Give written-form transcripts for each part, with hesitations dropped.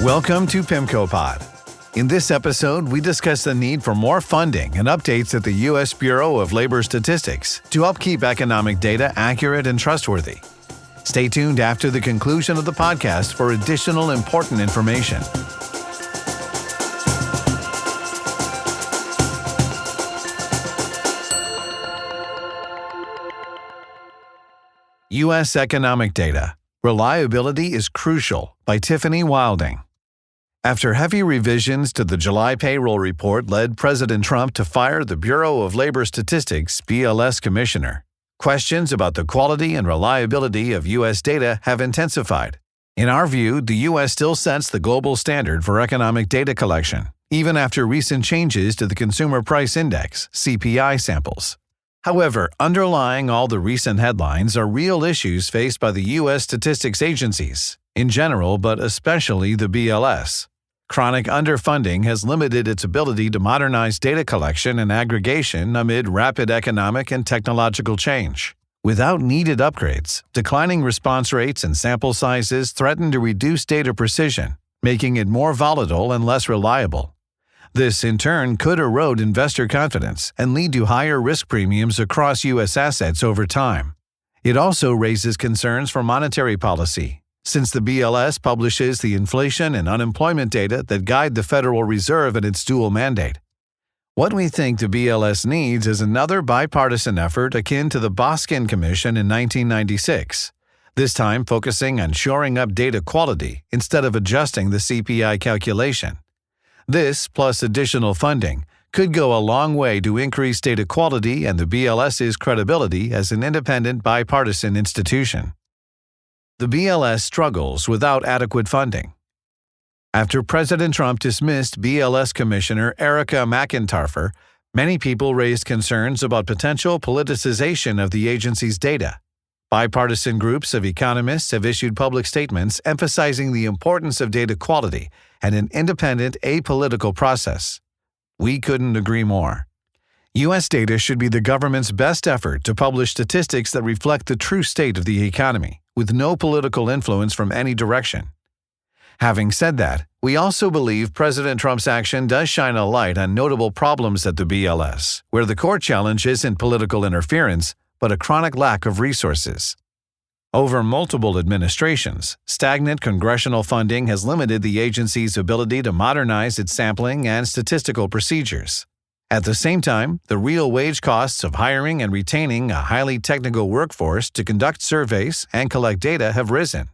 Welcome to PIMCO Pod. In this episode, we discuss the need for more funding and updates at the U.S. Bureau of Labor Statistics to help keep economic data accurate and trustworthy. Stay tuned after the conclusion of the podcast for additional important information. U.S. Economic Data. Reliability is Crucial by Tiffany Wilding. After heavy revisions to the July payroll report led President Trump to fire the Bureau of Labor Statistics (BLS) commissioner, questions about the quality and reliability of U.S. data have intensified. In our view, the U.S. still sets the global standard for economic data collection, even after recent changes to the Consumer Price Index (CPI) samples. However, underlying all the recent headlines are real issues faced by the U.S. statistics agencies, in general, but especially the BLS. Chronic underfunding has limited its ability to modernize data collection and aggregation amid rapid economic and technological change. Without needed upgrades, declining response rates and sample sizes threaten to reduce data precision, making it more volatile and less reliable. This, in turn, could erode investor confidence and lead to higher risk premiums across U.S. assets over time. It also raises concerns for monetary policy, since the BLS publishes the inflation and unemployment data that guide the Federal Reserve in its dual mandate. What we think the BLS needs is another bipartisan effort akin to the Boskin Commission in 1996, this time focusing on shoring up data quality instead of adjusting the CPI calculation. This, plus additional funding, could go a long way to increase data quality and the BLS's credibility as an independent bipartisan institution. The BLS struggles without adequate funding. After President Trump dismissed BLS Commissioner Erica McIntarfer, many people raised concerns about potential politicization of the agency's data. Bipartisan groups of economists have issued public statements emphasizing the importance of data quality and an independent, apolitical process. We couldn't agree more. U.S. data should be the government's best effort to publish statistics that reflect the true state of the economy, with no political influence from any direction. Having said that, we also believe President Trump's action does shine a light on notable problems at the BLS, where the core challenge isn't political interference, but a chronic lack of resources. Over multiple administrations, stagnant congressional funding has limited the agency's ability to modernize its sampling and statistical procedures. At the same time, the real wage costs of hiring and retaining a highly technical workforce to conduct surveys and collect data have risen.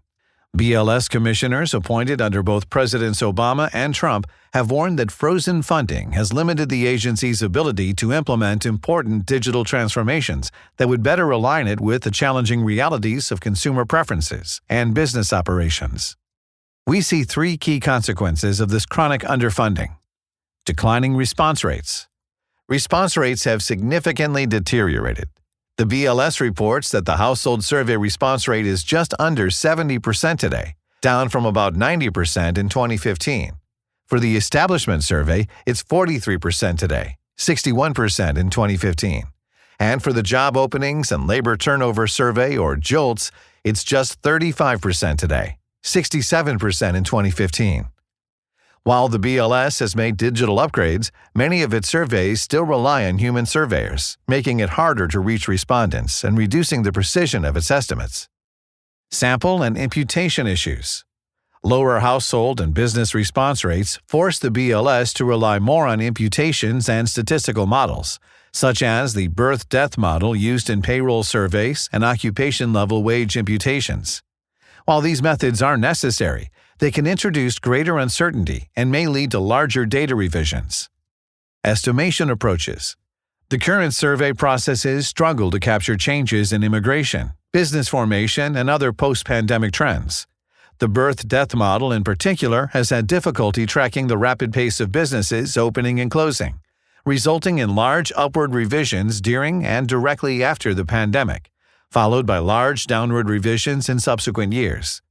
BLS commissioners appointed under both Presidents Obama and Trump have warned that frozen funding has limited the agency's ability to implement important digital transformations that would better align it with the challenging realities of consumer preferences and business operations. We see three key consequences of this chronic underfunding. Declining response rates. Response rates have significantly deteriorated. The BLS reports that the household survey response rate is just under 70% today, down from about 90% in 2015. For the establishment survey, it's 43% today, 61% in 2015. And for the job openings and labor turnover survey, or JOLTS, it's just 35% today, 67% in 2015. While the BLS has made digital upgrades, many of its surveys still rely on human surveyors, making it harder to reach respondents and reducing the precision of its estimates. Sample and imputation issues. Lower household and business response rates force the BLS to rely more on imputations and statistical models, such as the birth-death model used in payroll surveys and occupation-level wage imputations. While these methods are necessary, they can introduce greater uncertainty and may lead to larger data revisions. Estimation approaches. The current survey processes struggle to capture changes in immigration, business formation, and other post-pandemic trends. The birth-death model in particular has had difficulty tracking the rapid pace of businesses opening and closing, resulting in large upward revisions during and directly after the pandemic, followed by large downward revisions in subsequent years.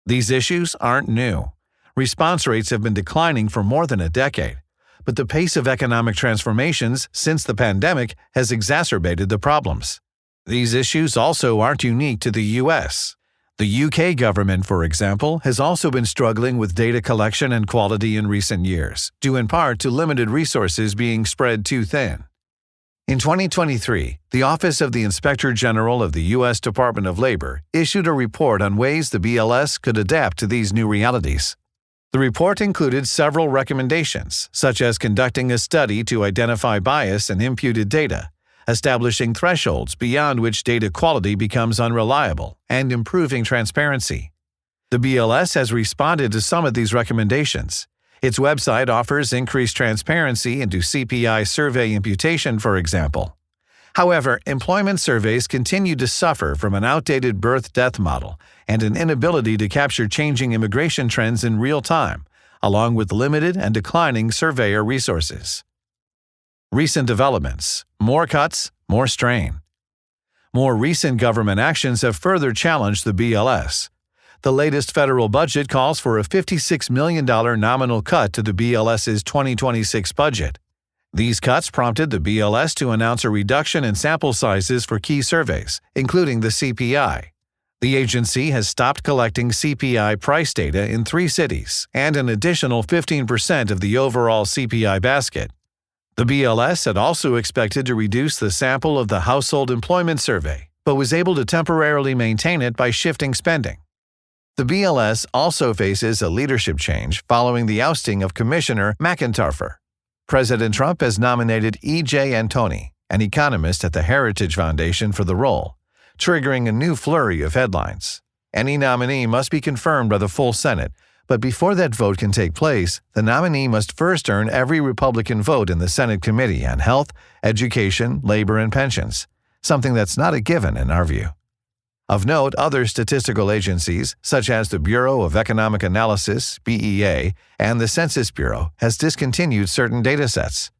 These issues aren't new. Response rates have been declining for more than a decade, but the pace of economic transformations since the pandemic has exacerbated the problems. These issues also aren't unique to the U.S. The UK government, for example, has also been struggling with data collection and quality in recent years, due in part to limited resources being spread too thin. In 2023, the Office of the Inspector General of the U.S. Department of Labor issued a report on ways the BLS could adapt to these new realities. The report included several recommendations, such as conducting a study to identify bias in imputed data, establishing thresholds beyond which data quality becomes unreliable, and improving transparency. The BLS has responded to some of these recommendations. Its website offers increased transparency into CPI survey imputation, for example. However, employment surveys continue to suffer from an outdated birth-death model and an inability to capture changing immigration trends in real time, along with limited and declining surveyor resources. Recent developments: more cuts, more strain. More recent government actions have further challenged the BLS. The latest federal budget calls for a $56 million nominal cut to the BLS's 2026 budget. These cuts prompted the BLS to announce a reduction in sample sizes for key surveys, including the CPI. The agency has stopped collecting CPI price data in 3 cities and an additional 15% of the overall CPI basket. The BLS had also expected to reduce the sample of the Household Employment Survey, but was able to temporarily maintain it by shifting spending. The BLS also faces a leadership change following the ousting of Commissioner McIntyre. President Trump has nominated E.J. Antoni, an economist at the Heritage Foundation, for the role, triggering a new flurry of headlines. Any nominee must be confirmed by the full Senate, but before that vote can take place, the nominee must first earn every Republican vote in the Senate Committee on Health, Education, Labor, and Pensions, something that's not a given in our view. Of note, other statistical agencies, such as the Bureau of Economic Analysis, BEA, and the Census Bureau, has discontinued certain datasets.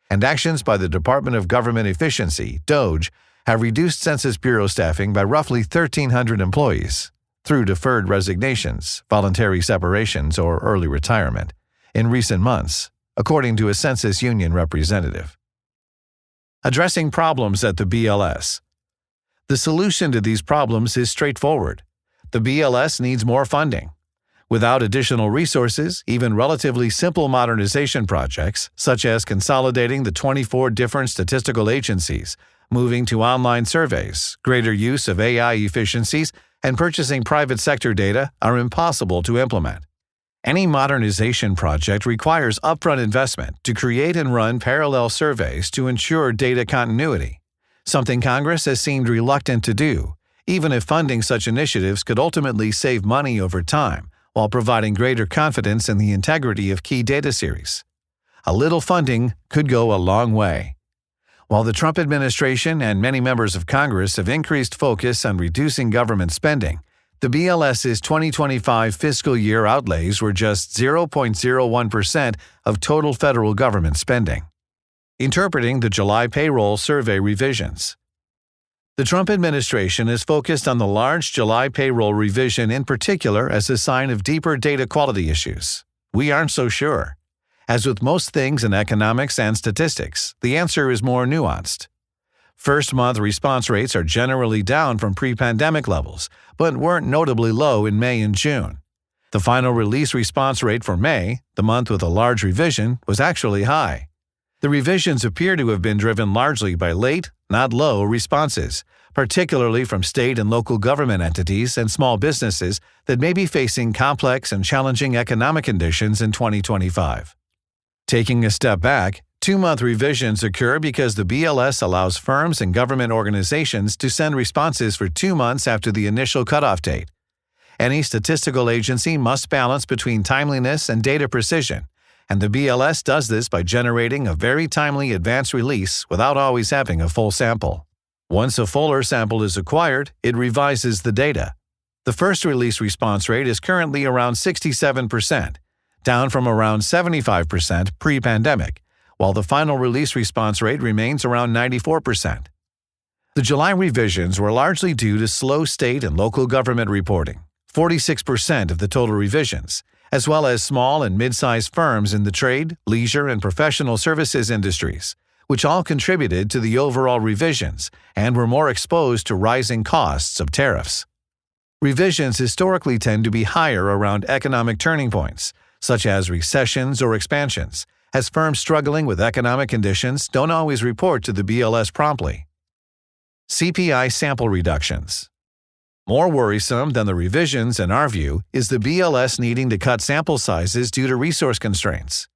And actions by the Department of Government Efficiency, DOGE, have reduced Census Bureau staffing by roughly 1,300 employees through deferred resignations, voluntary separations, or early retirement in recent months, according to a Census Union representative. Addressing problems at the BLS. The solution to these problems is straightforward. The BLS needs more funding. Without additional resources, even relatively simple modernization projects, such as consolidating the 24 different statistical agencies, moving to online surveys, greater use of AI efficiencies, and purchasing private sector data, are impossible to implement. Any modernization project requires upfront investment to create and run parallel surveys to ensure data continuity, something Congress has seemed reluctant to do, even if funding such initiatives could ultimately save money over time while providing greater confidence in the integrity of key data series. A little funding could go a long way. While the Trump administration and many members of Congress have increased focus on reducing government spending, the BLS's 2025 fiscal year outlays were just 0.01% of total federal government spending. Interpreting the July payroll survey revisions. The Trump administration is focused on the large July payroll revision in particular as a sign of deeper data quality issues. We aren't so sure. As with most things in economics and statistics, the answer is more nuanced. First-month response rates are generally down from pre-pandemic levels, but weren't notably low in May and June. The final release response rate for May, the month with a large revision, was actually high. The revisions appear to have been driven largely by late, not low, responses, particularly from state and local government entities and small businesses that may be facing complex and challenging economic conditions in 2025. Taking a step back, 2-month revisions occur because the BLS allows firms and government organizations to send responses for 2 months after the initial cutoff date. Any statistical agency must balance between timeliness and data precision, and the BLS does this by generating a very timely advance release without always having a full sample. Once a fuller sample is acquired, it revises the data. The first release response rate is currently around 67%, down from around 75% pre-pandemic, while the final release response rate remains around 94%. The July revisions were largely due to slow state and local government reporting, 46% of the total revisions, as well as small and mid-sized firms in the trade, leisure, and professional services industries, which all contributed to the overall revisions and were more exposed to rising costs of tariffs. Revisions historically tend to be higher around economic turning points, such as recessions or expansions, as firms struggling with economic conditions don't always report to the BLS promptly. CPI sample reductions. More worrisome than the revisions, in our view, is the BLS needing to cut sample sizes due to resource constraints.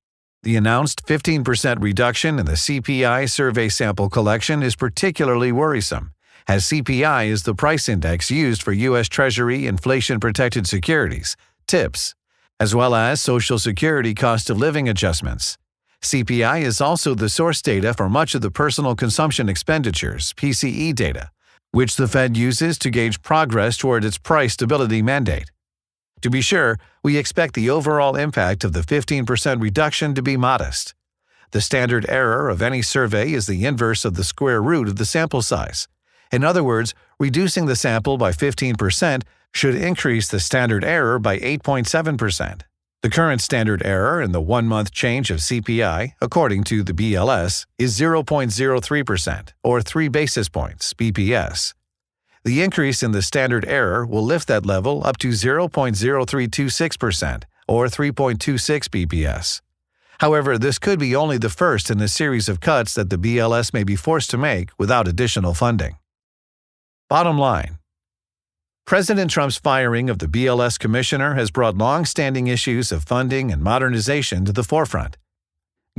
The announced 15% reduction in the CPI survey sample collection is particularly worrisome, as CPI is the price index used for U.S. Treasury inflation-protected securities, TIPS, as well as Social Security cost of living adjustments. CPI is also the source data for much of the personal consumption expenditures, PCE data, which the Fed uses to gauge progress toward its price stability mandate. To be sure, we expect the overall impact of the 15% reduction to be modest. The standard error of any survey is the inverse of the square root of the sample size. In other words, reducing the sample by 15% should increase the standard error by 8.7%. The current standard error in the one-month change of CPI, according to the BLS, is 0.03%, or 3 basis points, BPS. The increase in the standard error will lift that level up to 0.0326%, or 3.26 BPS. However, this could be only the first in a series of cuts that the BLS may be forced to make without additional funding. Bottom line. President Trump's firing of the BLS commissioner has brought long-standing issues of funding and modernization to the forefront.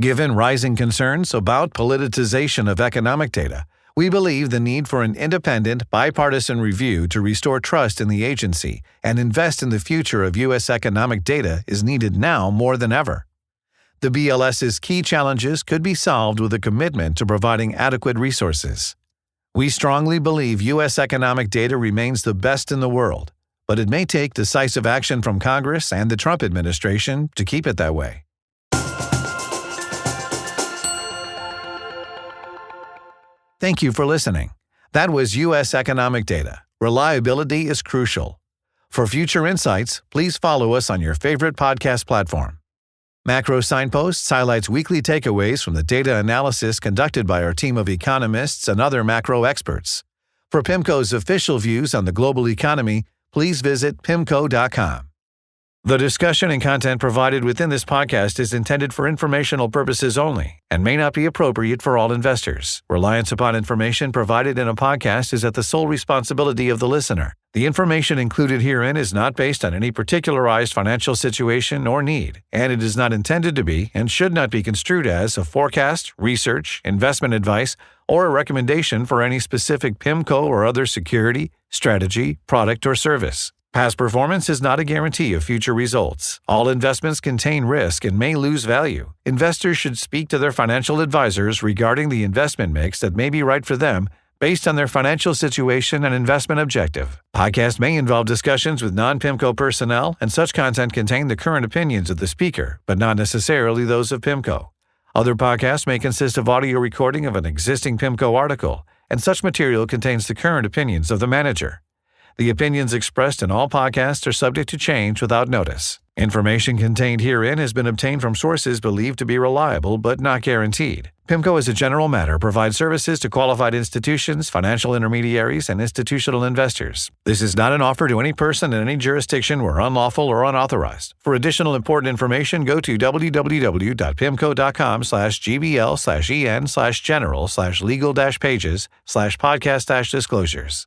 Given rising concerns about politicization of economic data, we believe the need for an independent, bipartisan review to restore trust in the agency and invest in the future of U.S. economic data is needed now more than ever. The BLS's key challenges could be solved with a commitment to providing adequate resources. We strongly believe U.S. economic data remains the best in the world, but it may take decisive action from Congress and the Trump administration to keep it that way. Thank you for listening. That was U.S. Economic Data. Reliability is crucial. For future insights, please follow us on your favorite podcast platform. Macro Signposts highlights weekly takeaways from the data analysis conducted by our team of economists and other macro experts. For PIMCO's official views on the global economy, please visit PIMCO.com. The discussion and content provided within this podcast is intended for informational purposes only and may not be appropriate for all investors. Reliance upon information provided in a podcast is at the sole responsibility of the listener. The information included herein is not based on any particularized financial situation or need, and it is not intended to be and should not be construed as a forecast, research, investment advice, or a recommendation for any specific PIMCO or other security, strategy, product, or service. Past performance is not a guarantee of future results. All investments contain risk and may lose value. Investors should speak to their financial advisors regarding the investment mix that may be right for them based on their financial situation and investment objective. Podcast may involve discussions with non-PIMCO personnel, and such content contain the current opinions of the speaker, but not necessarily those of PIMCO. Other podcasts may consist of audio recording of an existing PIMCO article, and such material contains the current opinions of the manager. The opinions expressed in all podcasts are subject to change without notice. Information contained herein has been obtained from sources believed to be reliable but not guaranteed. PIMCO, as a general matter, provides services to qualified institutions, financial intermediaries, and institutional investors. This is not an offer to any person in any jurisdiction where unlawful or unauthorized. For additional important information, go to www.pimco.com/gbl/en/general/legal-pages/podcast-disclosures.